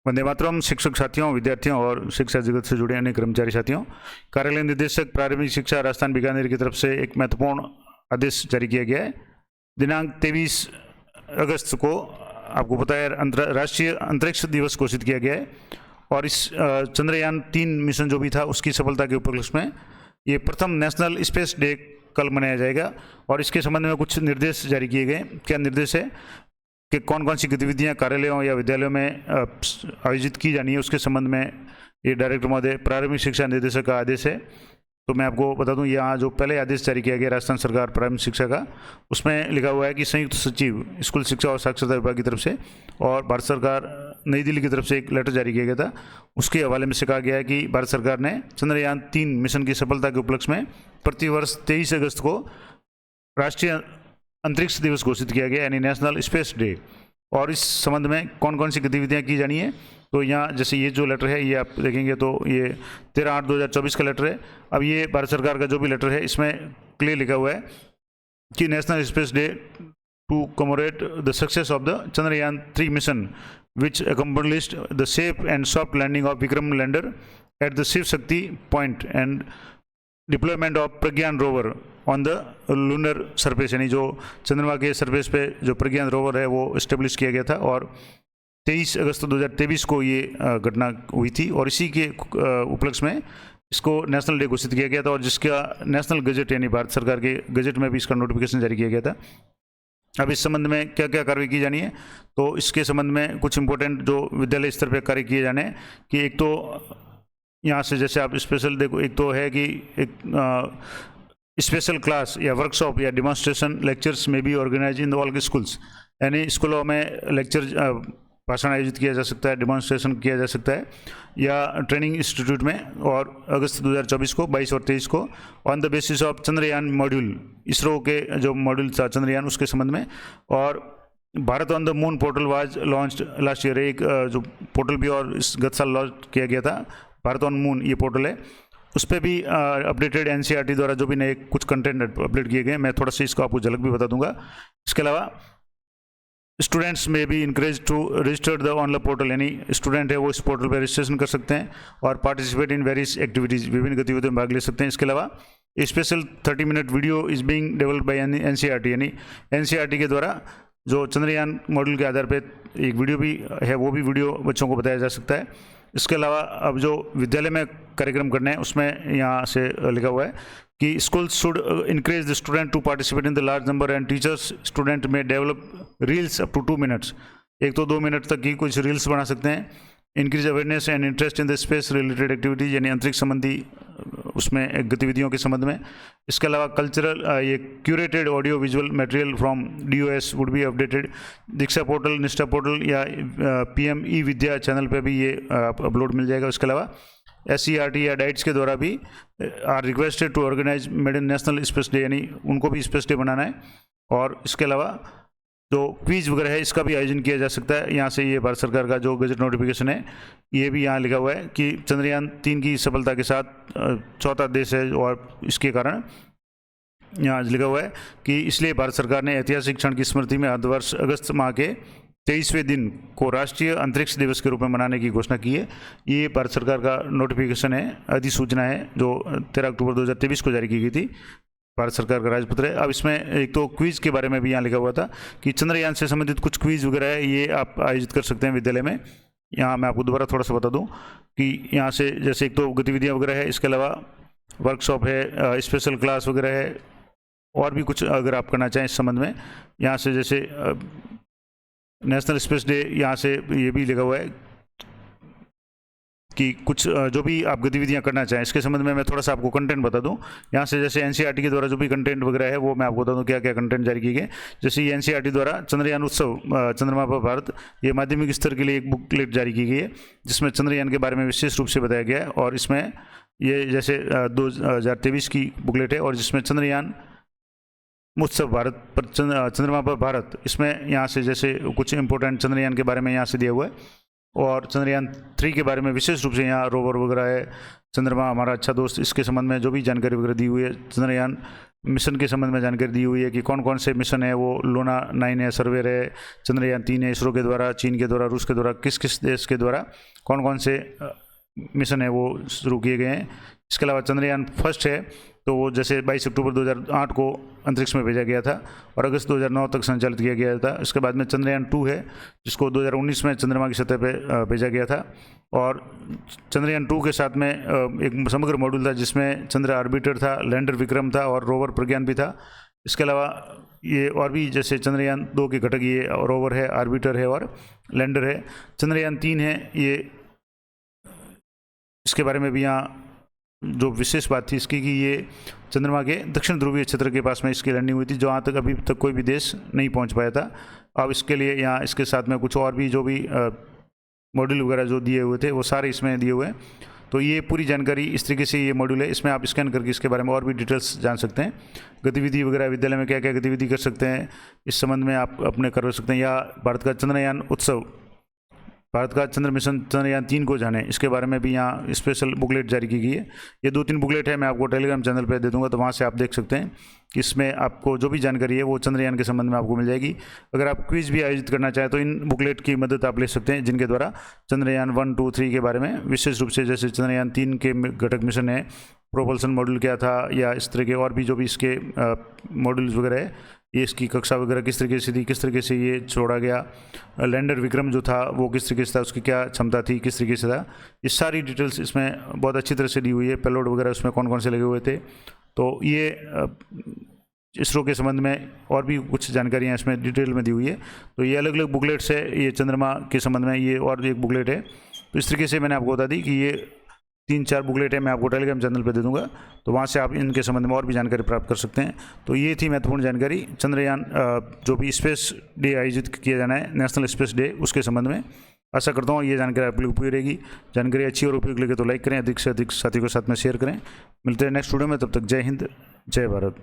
वंदे मातरम। शिक्षक साथियों, विद्यार्थियों और शिक्षा जगत से जुड़े अन्य कर्मचारी साथियों, कार्यालय निदेशक प्रारंभिक शिक्षा राजस्थान बीकानेर की तरफ से एक महत्वपूर्ण आदेश जारी किया गया है। दिनांक 23 अगस्त को आपको पता है राष्ट्रीय अंतरिक्ष दिवस घोषित किया गया है और इस चंद्रयान 3 मिशन जो भी था उसकी सफलता के उपलक्ष्य में ये प्रथम नेशनल स्पेस डे कल मनाया जाएगा और इसके संबंध में कुछ निर्देश जारी किए गए। क्या निर्देश है कि कौन कौन सी गतिविधियां कार्यालयों या विद्यालयों में आयोजित की जानी है, उसके संबंध में ये डायरेक्टर महोदय प्रारंभिक शिक्षा निदेशक का आदेश है। तो मैं आपको बता दूं, यहाँ जो पहले आदेश जारी किया गया राजस्थान सरकार प्रारंभिक शिक्षा का, उसमें लिखा हुआ है कि संयुक्त सचिव स्कूल शिक्षा और साक्षरता विभाग की तरफ से और भारत सरकार नई दिल्ली की तरफ से एक लेटर जारी किया गया था। उसके हवाले में से कहा गया है कि भारत सरकार ने चंद्रयान 3 मिशन की सफलता के उपलक्ष्य में प्रतिवर्ष 23 अगस्त को राष्ट्रीय अंतरिक्ष दिवस घोषित किया गया, यानी नेशनल स्पेस डे। और इस संबंध में कौन कौन सी गतिविधियां की जानी है, तो यहाँ जैसे ये जो लेटर है ये आप देखेंगे तो ये 13/8/2024 का लेटर है। अब ये भारत सरकार का जो भी लेटर है इसमें क्लियर लिखा हुआ है कि national space day to commemorate the success of the Chandrayaan 3 mission which accomplished the safe and soft landing of Vikram lander at the Shiv Shakti point and deployment of Pragyan rover on the lunar surface, यानी जो चंद्रमा के surface पे जो प्रज्ञान rover है वो establish किया गया था और 23 अगस्त 2023 को ये घटना हुई थी और इसी के उपलक्ष्य में इसको नेशनल डे घोषित किया गया था और जिसका नेशनल गजट यानी भारत सरकार के गजट में भी इसका नोटिफिकेशन जारी किया गया था। अब इस संबंध में क्या क्या कार्रवाई की जानी है, तो इसके संबंध में कुछ इंपॉर्टेंट जो विद्यालय स्तर पर कार्य किए जाने हैं कि एक तो यहाँ से जैसे आप स्पेशल देखो, एक तो है कि एक स्पेशल क्लास या वर्कशॉप या डिमॉन्स्ट्रेशन लेक्चर्स में भी ऑर्गेनाइज इन ऑल स्कूल्स, यानी स्कूलों में लेक्चर भाषण आयोजित किया जा सकता है, डिमॉन्स्ट्रेशन किया जा सकता है या ट्रेनिंग इंस्टीट्यूट में। और अगस्त 2024 को 22 और 23 को on the basis of Chandrayaan module, ISRO के जो मॉड्यूल था चंद्रयान उसके संबंध में। और Bharat on the moon portal was launched last year, एक जो पोर्टल भी और इस गत साल लॉन्च किया गया था, भारत ऑन मून ये पोर्टल है, उस पर भी अपडेटेड एनसीईआरटी द्वारा जो भी नए कुछ कंटेंट अपडेट किए गए, मैं थोड़ा सा इसको आपको झलक भी बता दूंगा। इसके अलावा स्टूडेंट्स में भी encourage to register the online portal, यानी स्टूडेंट है वो इस पोर्टल पर रजिस्ट्रेशन कर सकते हैं और पार्टिसिपेट इन वेरियस एक्टिविटीज़, विभिन्न गतिविधियों में भाग ले सकते हैं। इसके अलावा special 30 minute video is being developed by NCERT, यानी एनसीईआरटी के द्वारा जो चंद्रयान मॉड्यूल के आधार पर एक वीडियो भी है, वो भी वीडियो बच्चों को बताया जा सकता है। इसके अलावा अब जो विद्यालय में कार्यक्रम करने हैं उसमें यहाँ से लिखा हुआ है कि schools should encourage the student to participate in the large number and teachers student में develop reels up to 2 minutes, एक तो 2 मिनट तक की कुछ रील्स बना सकते हैं। Increase awareness and interest in the space related activities, यानी अंतरिक्ष संबंधी उसमें गतिविधियों के संबंध में। इसके अलावा कल्चरल ये curated audio visual material from DOS would be updated. Diksha portal, निष्ठा पोर्टल या PM ई विद्या चैनल पे भी ये अपलोड मिल जाएगा। इसके अलावा SCERT या डाइट्स के द्वारा भी are requested to organize made in national space day, यानी उनको भी स्पेस डे बनाना है। और इसके अलावा जो क्विज वगैरह है इसका भी आयोजन किया जा सकता है। यहाँ से ये भारत सरकार का जो गजट नोटिफिकेशन है ये भी यहाँ लिखा हुआ है कि चंद्रयान 3 की सफलता के साथ चौथा देश है और इसके कारण यहाँ लिखा हुआ है कि इसलिए भारत सरकार ने ऐतिहासिक क्षण की स्मृति में हर वर्ष अगस्त माह के 23वें दिन को राष्ट्रीय अंतरिक्ष दिवस के रूप में मनाने की घोषणा की है। ये भारत सरकार का नोटिफिकेशन है, अधिसूचना है जो 13 अक्टूबर 2023 को जारी की गई थी, भारत सरकार का राजपत्र है। अब इसमें एक तो क्विज के बारे में भी यहाँ लिखा हुआ था कि चंद्रयान से संबंधित कुछ क्विज वगैरह है ये आप आयोजित कर सकते हैं विद्यालय में। यहाँ मैं आपको दोबारा थोड़ा सा बता दूँ कि यहाँ से जैसे एक तो गतिविधियाँ वगैरह है, इसके अलावा वर्कशॉप है, स्पेशल क्लास वगैरह है और भी कुछ अगर आप करना चाहें इस संबंध में। यहाँ से जैसे नेशनल स्पेस डे, यहाँ से ये भी लिखा हुआ है कि कुछ जो भी आप गतिविधियां करना चाहें इसके संबंध में मैं थोड़ा सा आपको कंटेंट बता दूं। यहाँ से जैसे एनसीईआरटी के द्वारा जो भी कंटेंट वगैरह है वो मैं आपको बता दूं क्या क्या कंटेंट जारी किए गए। जैसे ये एनसीईआरटी द्वारा चंद्रयान उत्सव चंद्रमा पर भारत, ये माध्यमिक स्तर के लिए एक बुकलेट जारी की गई है जिसमें चंद्रयान के बारे में विशेष रूप से बताया गया है और इसमें ये जैसे 2023 की बुकलेट है और जिसमें चंद्रयान उत्सव भारत पर चंद्रमा पर भारत, इसमें यहाँ से जैसे कुछ इंपॉर्टेंट चंद्रयान के बारे में यहाँ से दिया हुआ है और चंद्रयान 3 के बारे में विशेष रूप से यहाँ रोवर वगैरह है, चंद्रमा हमारा अच्छा दोस्त, इसके संबंध में जो भी जानकारी वगैरह दी हुई है, चंद्रयान मिशन के संबंध में जानकारी दी हुई है कि कौन कौन से मिशन है, वो लूना 9 है, सर्वेयर है, चंद्रयान 3 है, इसरो के द्वारा, चीन के द्वारा, रूस के द्वारा, किस किस देश के द्वारा कौन कौन से मिशन है वो शुरू किए गए हैं। इसके अलावा चंद्रयान फर्स्ट है तो वो जैसे 22 अक्टूबर 2008 को अंतरिक्ष में भेजा गया था और अगस्त 2009 तक संचालित किया गया था। इसके बाद में चंद्रयान 2 है जिसको 2019 में चंद्रमा की सतह पे भेजा गया था और चंद्रयान 2 के साथ में एक समग्र मॉड्यूल था जिसमें चंद्र ऑर्बिटर था, लैंडर विक्रम था और रोवर प्रज्ञान भी था। इसके अलावा ये और भी जैसे चंद्रयान 2 के घटक ये रोवर है, ऑर्बिटर है और लैंडर है। चंद्रयान 3 है, ये इसके बारे में भी यहाँ जो विशेष बात थी इसकी कि ये चंद्रमा के दक्षिण ध्रुवीय क्षेत्र के पास में इसकी लैंडिंग हुई थी, जो यहाँ तक अभी तक कोई भी देश नहीं पहुँच पाया था। अब इसके लिए यहाँ इसके साथ में कुछ और भी जो भी मॉड्यूल वगैरह जो दिए हुए थे वो सारे इसमें दिए हुए हैं। तो ये पूरी जानकारी इस तरीके से ये मॉड्यूल है, इसमें आप स्कैन करके इसके बारे में और भी डिटेल्स जान सकते हैं। गतिविधि वगैरह विद्यालय में क्या क्या गतिविधि कर सकते हैं इस संबंध में आप अपने कर सकते हैं, या भारत का चंद्रयान उत्सव, भारत का चंद्र मिशन चंद्रयान 3 को जाने, इसके बारे में भी यहाँ स्पेशल बुकलेट जारी की गई है। ये 2-3 बुकलेट है, मैं आपको टेलीग्राम चैनल पे दे दूंगा, तो वहाँ से आप देख सकते हैं। इसमें आपको जो भी जानकारी है वो चंद्रयान के संबंध में आपको मिल जाएगी। अगर आप क्विज भी आयोजित करना चाहें तो इन बुकलेट की मदद आप ले सकते हैं, जिनके द्वारा चंद्रयान 1, 2, 3 के बारे में विशेष रूप से, जैसे चंद्रयान 3 के घटक मिशन है, प्रोपल्सन मॉड्यूल क्या था, या इस तरह के और भी जो भी इसके मॉड्यूल्स वगैरह है, ये इसकी कक्षा वगैरह किस तरीके से थी, किस तरीके से ये छोड़ा गया, लैंडर विक्रम जो था वो किस तरीके से था, उसकी क्या क्षमता थी, किस तरीके से था, ये सारी डिटेल्स इसमें बहुत अच्छी तरह से दी हुई है। पेलोड वगैरह उसमें कौन कौन से लगे हुए थे, तो ये इसरो के संबंध में और भी कुछ जानकारियाँ इसमें डिटेल में दी हुई है। तो ये अलग अलग बुकलेट्स है, ये चंद्रमा के संबंध में ये और एक बुकलेट है। तो इस तरीके से मैंने आपको बता दी कि ये 3-4 बुकलेट है, मैं आपको टेलीग्राम चैनल पे दे दूंगा, तो वहाँ से आप इनके संबंध में और भी जानकारी प्राप्त कर सकते हैं। तो ये थी महत्वपूर्ण जानकारी चंद्रयान जो भी स्पेस डे आयोजित किया जाना है, नेशनल स्पेस डे, उसके संबंध में। आशा करता हूँ ये जानकारी आपके लिए उपयोगी रहेगी। जानकारी अच्छी और उपयोगी लगे तो लाइक करें, अधिक से अधिक साथियों के साथ में शेयर करें। मिलते हैं नेक्स्ट वीडियो में, तब तक जय हिंद, जय भारत।